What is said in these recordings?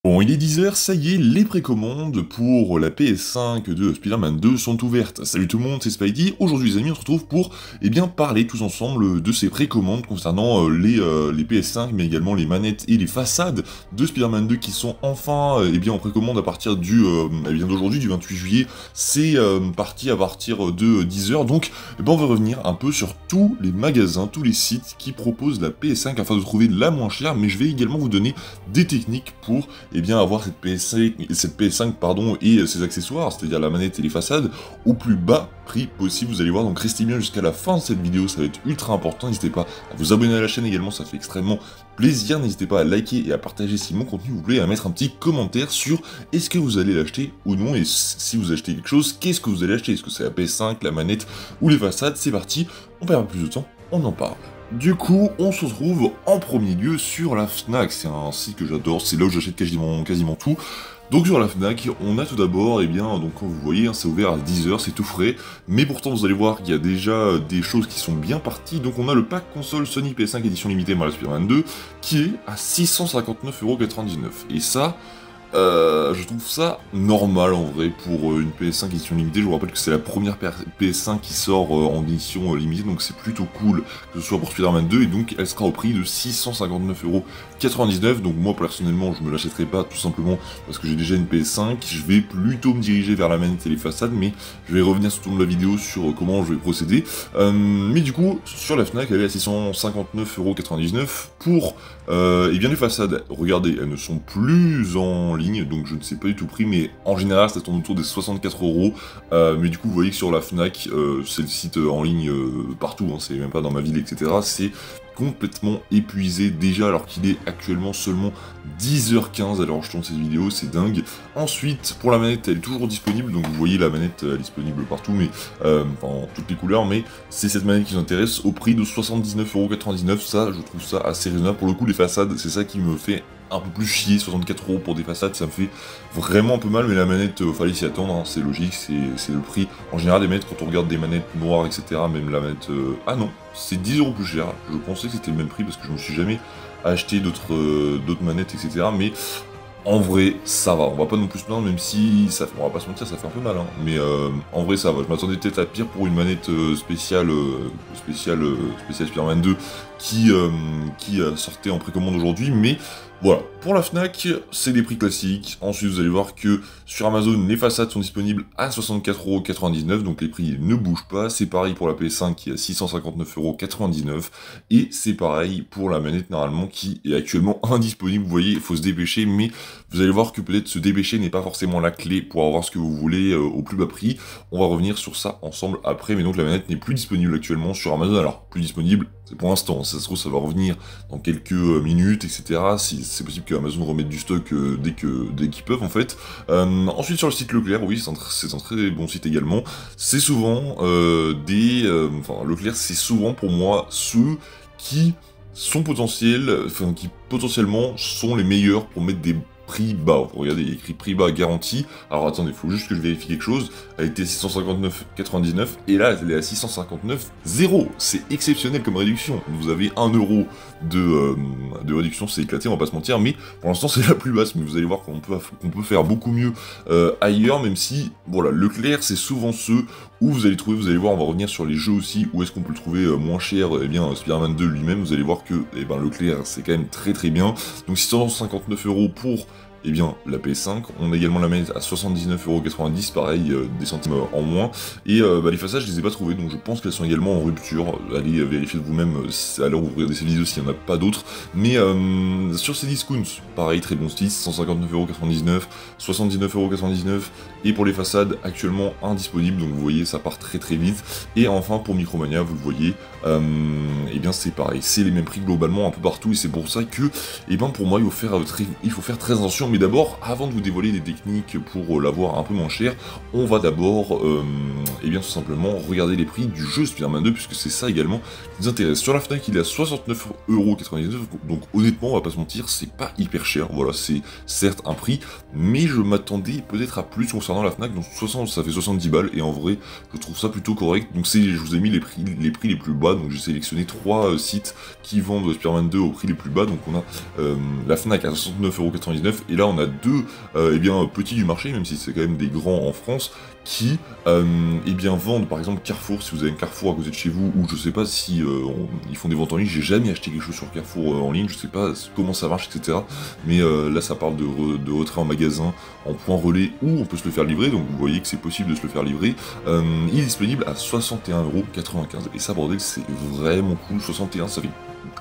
Bon, il est 10 h, ça y est, les précommandes pour la PS5 de Spider-Man 2 sont ouvertes. Salut tout le monde, c'est Spidey. Aujourd'hui les amis, on se retrouve pour parler tous ensemble de ces précommandes concernant les PS5, mais également les manettes et les façades de Spider-Man 2 qui sont enfin en précommande à partir d'aujourd'hui, du 28 juillet. C'est parti à partir de 10 h, donc on va revenir un peu sur tous les magasins, tous les sites qui proposent la PS5 afin de trouver la moins chère, mais je vais également vous donner des techniques pour avoir cette PS5 et ses accessoires, c'est-à-dire la manette et les façades, au plus bas prix possible. Vous allez voir, donc restez bien jusqu'à la fin de cette vidéo, ça va être ultra important. N'hésitez pas à vous abonner à la chaîne également, ça fait extrêmement plaisir. N'hésitez pas à liker et à partager si mon contenu vous plaît, et à mettre un petit commentaire sur est-ce que vous allez l'acheter ou non, et si vous achetez quelque chose, qu'est-ce que vous allez acheter, est-ce que c'est la PS5, la manette ou les façades. C'est parti, on perd pas plus de temps, on en parle. Du coup, on se retrouve en premier lieu sur la Fnac, c'est un site que j'adore, c'est là où j'achète quasiment tout. Donc sur la Fnac, on a tout d'abord, donc comme vous voyez, c'est ouvert à 10 h, c'est tout frais, mais pourtant vous allez voir qu'il y a déjà des choses qui sont bien parties. Donc on a le pack console Sony PS5 édition limitée Marvel Spider-Man 2, qui est à 659,99 €. Et ça, je trouve ça normal en vrai pour une PS5 édition limitée. Je vous rappelle que c'est la première PS5 qui sort en édition limitée, donc c'est plutôt cool que ce soit pour Spider-Man 2, et donc elle sera au prix de 659,99 €. Donc moi personnellement je me l'achèterai pas, tout simplement parce que j'ai déjà une PS5. Je vais plutôt me diriger vers la manette et les façades, mais je vais revenir tout au long de la vidéo sur comment je vais procéder. Mais du coup sur la Fnac elle est à 659,99 € pour les façades. Regardez, elles ne sont plus en ligne, donc je ne sais pas du tout le prix, mais en général ça tourne autour des 64 €. Mais du coup vous voyez que sur la Fnac, c'est le site en ligne partout, hein, c'est même pas dans ma ville, etc. C'est complètement épuisé déjà, alors qu'il est actuellement seulement 10 h 15 alors je tourne cette vidéo, c'est dingue. Ensuite, pour la manette, elle est toujours disponible, donc vous voyez la manette, elle est disponible partout, mais en toutes les couleurs, mais c'est cette manette qui nous intéresse, au prix de 79,99 €. Ça, je trouve ça assez raisonnable. Pour le coup, les façades, c'est ça qui me fait un peu plus chier. 64 € pour des façades, ça me fait vraiment un peu mal, mais la manette, fallait s'y attendre, hein, c'est logique, c'est le prix. En général, des manettes, quand on regarde des manettes noires, etc., même la manette... Ah non, c'est 10 € plus cher. Je pensais que c'était le même prix, parce que je me suis jamais acheté d'autres manettes, etc., mais... En vrai, ça va, on va pas non plus se plaindre, même si, on va pas se mentir, ça fait un peu mal, hein. Mais en vrai, ça va. Je m'attendais peut-être à pire pour une manette spéciale Spider-Man 2 qui sortait en précommande aujourd'hui, mais voilà. Pour la Fnac, c'est des prix classiques. Ensuite, vous allez voir que sur Amazon, les façades sont disponibles à 64,99 €, donc les prix ne bougent pas. C'est pareil pour la PS5 qui est à 659,99 €, et c'est pareil pour la manette normalement qui est actuellement indisponible. Vous voyez, il faut se dépêcher, mais vous allez voir que peut-être se dépêcher n'est pas forcément la clé pour avoir ce que vous voulez au plus bas prix. On va revenir sur ça ensemble après, mais donc la manette n'est plus disponible actuellement sur Amazon. Alors, plus disponible, c'est pour l'instant, ça se trouve ça va revenir dans quelques minutes, etc. Si c'est possible que Amazon remette du stock dès qu'ils peuvent en fait. Ensuite sur le site Leclerc, oui, c'est un très bon site également. C'est souvent Leclerc, c'est souvent pour moi ceux qui sont qui potentiellement sont les meilleurs pour mettre des prix bas. Regardez, il y a écrit prix bas garanti. Alors attendez, il faut juste que je vérifie quelque chose. Elle était à 659,99 et là elle est à 659,0. C'est exceptionnel comme réduction. Vous avez 1 € de réduction, c'est éclaté, on va pas se mentir, mais pour l'instant c'est la plus basse. Mais vous allez voir qu'on peut faire beaucoup mieux ailleurs, même si, voilà, Leclerc c'est souvent ceux où vous allez trouver, vous allez voir, on va revenir sur les jeux aussi, où est-ce qu'on peut le trouver moins cher. Spider-Man 2 lui-même, vous allez voir que Leclerc c'est quand même très très bien. Donc 659 € pour la PS5. On a également la manette à 79,90 €, pareil, des centimes en moins. Et les façades, je les ai pas trouvées, donc je pense qu'elles sont également en rupture. Allez vérifier de vous-même à l'heure où vous regardez cette vidéo s'il n'y en a pas d'autres. Mais sur ces discounts, pareil, très bon style, 159,99 €, 79,99 €. Et pour les façades, actuellement indisponibles, donc vous voyez, ça part très très vite. Et enfin, pour Micromania, vous le voyez, c'est pareil, c'est les mêmes prix globalement un peu partout, et c'est pour ça que, pour moi, il faut faire très attention. Mais d'abord, avant de vous dévoiler des techniques pour l'avoir un peu moins cher, on va d'abord, tout simplement, regarder les prix du jeu Spider-Man 2, puisque c'est ça également qui nous intéresse. Sur la Fnac, il est à 69,99 €, donc honnêtement, on va pas se mentir, c'est pas hyper cher. Voilà, c'est certes un prix, mais je m'attendais peut-être à plus concernant la Fnac, donc ça fait 70 balles, et en vrai, je trouve ça plutôt correct. Donc je vous ai mis les prix les plus bas, donc j'ai sélectionné 3 sites qui vendent Spider-Man 2 au prix les plus bas. Donc on a la Fnac à 69,99 €, et là là on a deux petits du marché, même si c'est quand même des grands en France, qui vendent par exemple Carrefour, si vous avez un Carrefour à côté de chez vous, ou je sais pas si ils font des ventes en ligne, j'ai jamais acheté quelque chose sur Carrefour en ligne, je sais pas comment ça marche, etc. Mais là ça parle de retrait en magasin, en point relais, où on peut se le faire livrer, donc vous voyez que c'est possible de se le faire livrer. Il est disponible à 61,95€, et ça bordel c'est vraiment cool, 61 ça fait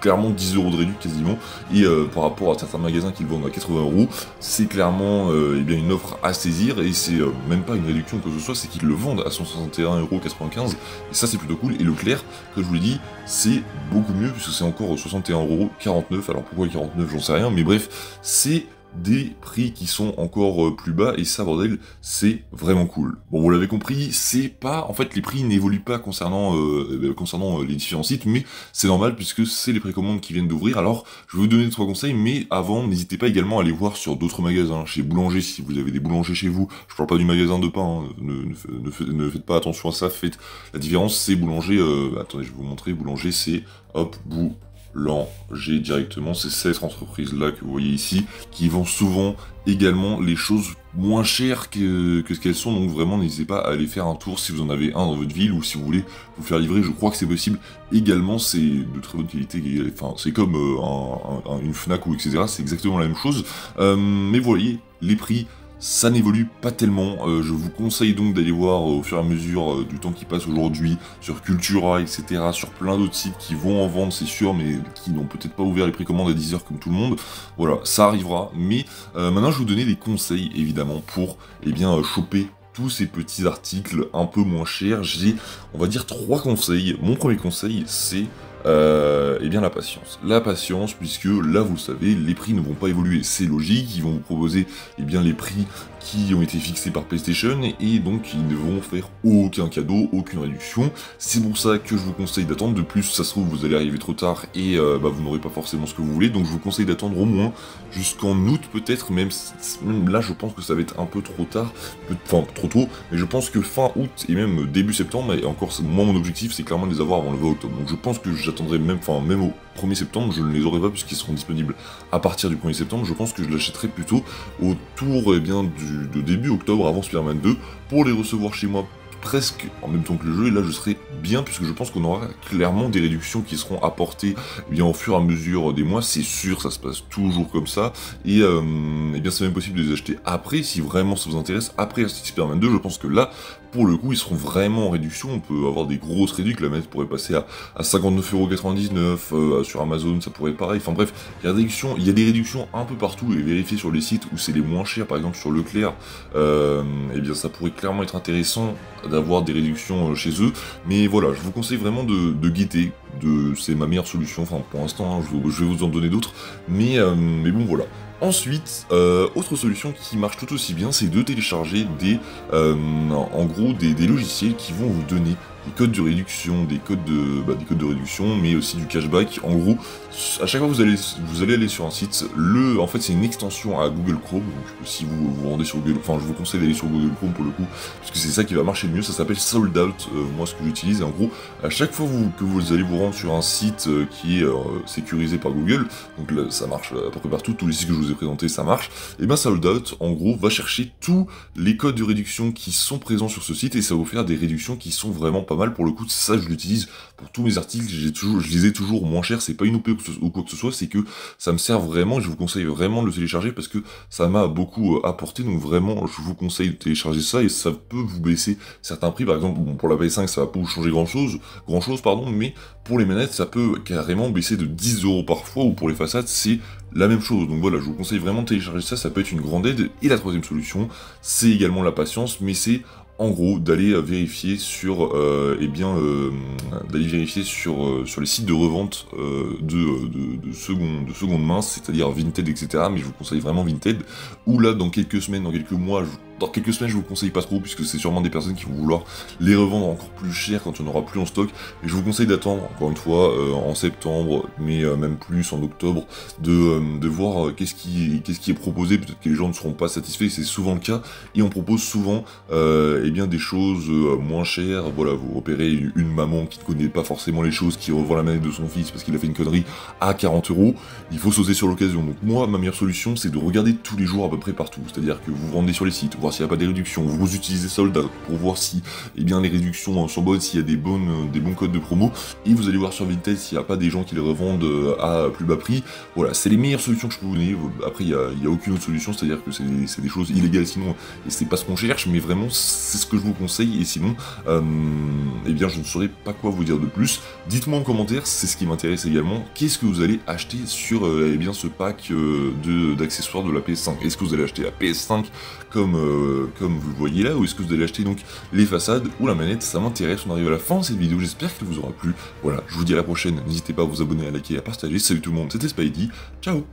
clairement 10 € de réduction quasiment, et par rapport à certains magasins qui le vendent à 80€, c'est clairement une offre à saisir, et c'est même pas une réduction que ce soit, c'est qu'ils le vendent à 161,95€, et ça c'est plutôt cool. Et Leclerc, comme je vous l'ai dit, c'est beaucoup mieux, puisque c'est encore 61,49€, alors pourquoi 49 j'en sais rien, mais bref, c'est des prix qui sont encore plus bas, et ça bordel c'est vraiment cool. Bon, vous l'avez compris, c'est pas, en fait les prix n'évoluent pas concernant les différents sites, mais c'est normal puisque c'est les précommandes qui viennent d'ouvrir. Alors je vais vous donner 3 conseils, mais avant n'hésitez pas également à aller voir sur d'autres magasins, chez Boulanger, si vous avez des boulangers chez vous. Je parle pas du magasin de pain, hein. Ne faites pas attention à ça, faites la différence. C'est Boulanger, attendez je vais vous montrer, Boulanger c'est hop Boulanger directement, c'est cette entreprise-là que vous voyez ici, qui vend souvent également les choses moins chères que ce qu'elles sont, donc vraiment n'hésitez pas à aller faire un tour si vous en avez un dans votre ville, ou si vous voulez vous faire livrer, je crois que c'est possible. Également, c'est de très bonne qualité, enfin c'est comme une Fnac ou etc, c'est exactement la même chose, mais vous voyez, les prix, ça n'évolue pas tellement. Je vous conseille donc d'aller voir au fur et à mesure du temps qui passe aujourd'hui sur Cultura, etc., sur plein d'autres sites qui vont en vendre, c'est sûr, mais qui n'ont peut-être pas ouvert les précommandes à 10h comme tout le monde. Voilà, ça arrivera, mais maintenant je vais vous donner des conseils, évidemment, pour choper tous ces petits articles un peu moins chers. J'ai, on va dire, 3 conseils. Mon premier conseil, c'est la patience. La patience, puisque là, vous le savez, les prix ne vont pas évoluer. C'est logique, ils vont vous proposer les prix qui ont été fixés par PlayStation, et donc ils ne vont faire aucun cadeau, aucune réduction. C'est pour ça que je vous conseille d'attendre. De plus, ça se trouve, vous allez arriver trop tard, et vous n'aurez pas forcément ce que vous voulez, donc je vous conseille d'attendre au moins jusqu'en août peut-être, même là je pense que ça va être un peu trop tard, enfin trop tôt, mais je pense que fin août et même début septembre, et encore moi mon objectif c'est clairement de les avoir avant le 20 octobre, donc je pense que j'attendrai même au 1er septembre, je ne les aurai pas puisqu'ils seront disponibles à partir du 1er septembre. Je pense que je l'achèterai plutôt autour de début octobre, avant Spider-Man 2, pour les recevoir chez moi presque en même temps que le jeu, et là je serai bien, puisque je pense qu'on aura clairement des réductions qui seront apportées au fur et à mesure des mois, c'est sûr, ça se passe toujours comme ça, et c'est même possible de les acheter après, si vraiment ça vous intéresse, après Spider-Man 2, je pense que là, pour le coup, ils seront vraiment en réduction, on peut avoir des grosses réductions, la manette pourrait passer à 59,99€, sur Amazon ça pourrait être pareil, enfin bref, il y a des réductions un peu partout, et vérifiez sur les sites où c'est les moins chers, par exemple sur Leclerc, ça pourrait clairement être intéressant d'avoir des réductions chez eux, mais voilà, je vous conseille vraiment de guetter, c'est ma meilleure solution, enfin pour l'instant, hein, je vais vous en donner d'autres, mais bon voilà. Ensuite, autre solution qui marche tout aussi bien, c'est de télécharger des logiciels qui vont vous donner des codes de réduction, des codes de réduction, mais aussi du cashback. En gros, à chaque fois que vous allez aller sur un site, en fait c'est une extension à Google Chrome, donc si vous vous rendez sur Google, enfin je vous conseille d'aller sur Google Chrome pour le coup, parce que c'est ça qui va marcher le mieux, ça s'appelle Sold Out, moi ce que j'utilise, et en gros, à chaque fois que vous allez vous rendre sur un site qui est sécurisé par Google, donc là, ça marche à peu près partout, tous les sites que je vous ai présentés ça marche, et Sold Out, en gros, va chercher tous les codes de réduction qui sont présents sur ce site, et ça va vous faire des réductions qui sont vraiment pas mal. Pour le coup, ça je l'utilise pour tous mes articles, je les ai toujours moins chers, c'est pas une OP ou quoi que ce soit, c'est que ça me sert vraiment, et je vous conseille vraiment de le télécharger parce que ça m'a beaucoup apporté, donc vraiment je vous conseille de télécharger ça, et ça peut vous baisser certains prix. Par exemple, pour la PS5 ça va pas vous changer grand chose, mais pour les manettes ça peut carrément baisser de 10€ parfois, ou pour les façades c'est la même chose. Donc voilà, je vous conseille vraiment de télécharger ça, ça peut être une grande aide. Et la troisième solution, c'est également la patience, mais c'est en gros d'aller vérifier sur sur les sites de revente de seconde main, c'est-à-dire Vinted, etc. Mais je vous conseille vraiment Vinted, où là dans quelques semaines, dans quelques mois, dans quelques semaines, je vous conseille pas trop, puisque c'est sûrement des personnes qui vont vouloir les revendre encore plus cher quand il n'y en aura plus en stock. Et je vous conseille d'attendre, encore une fois, en septembre, mais même plus en octobre, de voir qu'est-ce qui est proposé. Peut-être que les gens ne seront pas satisfaits, c'est souvent le cas. Et on propose souvent eh bien, des choses moins chères. Voilà, vous repérez une maman qui ne connaît pas forcément les choses, qui revend la manette de son fils parce qu'il a fait une connerie à 40 €. Il faut sauter sur l'occasion. Donc moi, ma meilleure solution, c'est de regarder tous les jours à peu près partout. C'est-à-dire que vous rendez sur les sites, voir s'il n'y a pas des réductions, vous utilisez Soldat pour voir si eh bien, les réductions sont bonnes, s'il y a des bons codes de promo, et vous allez voir sur Vinted s'il n'y a pas des gens qui les revendent à plus bas prix. Voilà, c'est les meilleures solutions que je peux vous donner. Après, il n'y a aucune autre solution, c'est-à-dire que c'est des choses illégales sinon, et c'est pas ce qu'on cherche, mais vraiment, c'est ce que je vous conseille, et sinon, eh bien, je ne saurais pas quoi vous dire de plus. Dites-moi en commentaire, c'est ce qui m'intéresse également, qu'est-ce que vous allez acheter sur eh bien, ce pack d'accessoires de la PS5. Est-ce que vous allez acheter la PS5 comme vous le voyez là, ou est-ce que vous allez acheter donc les façades ou la manette? Ça m'intéresse. On arrive à la fin de cette vidéo, j'espère qu'elle vous aura plu. Voilà, je vous dis à la prochaine, n'hésitez pas à vous abonner, à liker, à partager. Salut tout le monde, c'était Spidey, ciao.